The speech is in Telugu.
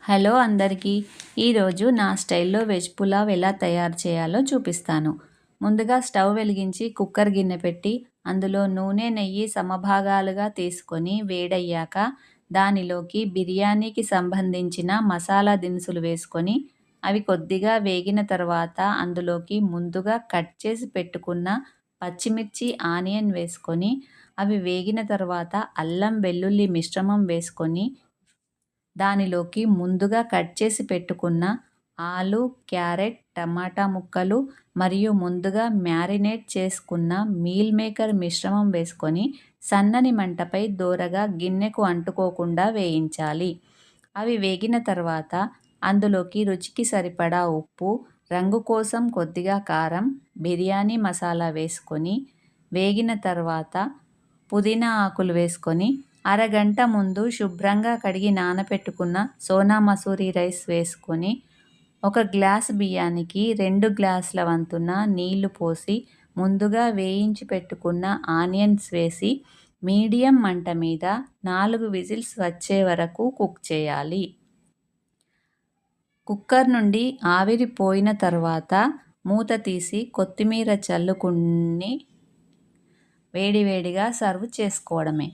హలో అందరికీ. ఈరోజు నా స్టైల్లో వెజ్ పులావ్ ఎలా తయారు చేయాలో చూపిస్తాను. ముందుగా స్టవ్ వెలిగించి కుక్కర్ గిన్నె పెట్టి అందులో నూనె నెయ్యి సమభాగాలుగా తీసుకొని వేడయ్యాక దానిలోకి బిర్యానీకి సంబంధించిన మసాలా దినుసులు వేసుకొని అవి కొద్దిగా వేగిన తర్వాత అందులోకి ముందుగా కట్ చేసి పెట్టుకున్న పచ్చిమిర్చి ఆనియన్ వేసుకొని అవి వేగిన తర్వాత అల్లం వెల్లుల్లి మిశ్రమం వేసుకొని దానిలోకి ముందుగా కట్ చేసి పెట్టుకున్న ఆలు, క్యారెట్, టమాటా ముక్కలు మరియు ముందుగా మ్యారినేట్ చేసుకున్న మీల్ మేకర్ మిశ్రమం వేసుకొని సన్నని మంటపై దోరగా గిన్నెకు అంటుకోకుండా వేయించాలి. అవి వేగిన తర్వాత అందులోకి రుచికి సరిపడా ఉప్పు, రంగు కోసం కొద్దిగా కారం, బిర్యానీ మసాలా వేసుకొని వేగిన తర్వాత పుదీనా ఆకులు వేసుకొని అరగంట ముందు శుభ్రంగా కడిగి నానబెట్టుకున్న సోనా మసూరి రైస్ వేసుకొని 1 గ్లాసు బియ్యానికి 2 గ్లాసుల వంతున నీళ్లు పోసి ముందుగా వేయించి పెట్టుకున్న ఆనియన్స్ వేసి మీడియం మంట మీద 4 విజిల్స్ వచ్చే వరకు కుక్ చేయాలి. కుక్కర్ నుండి ఆవిరి పోయిన తర్వాత మూత తీసి కొత్తిమీర చల్లుకుని వేడివేడిగా సర్వ్ చేసుకోవడమే.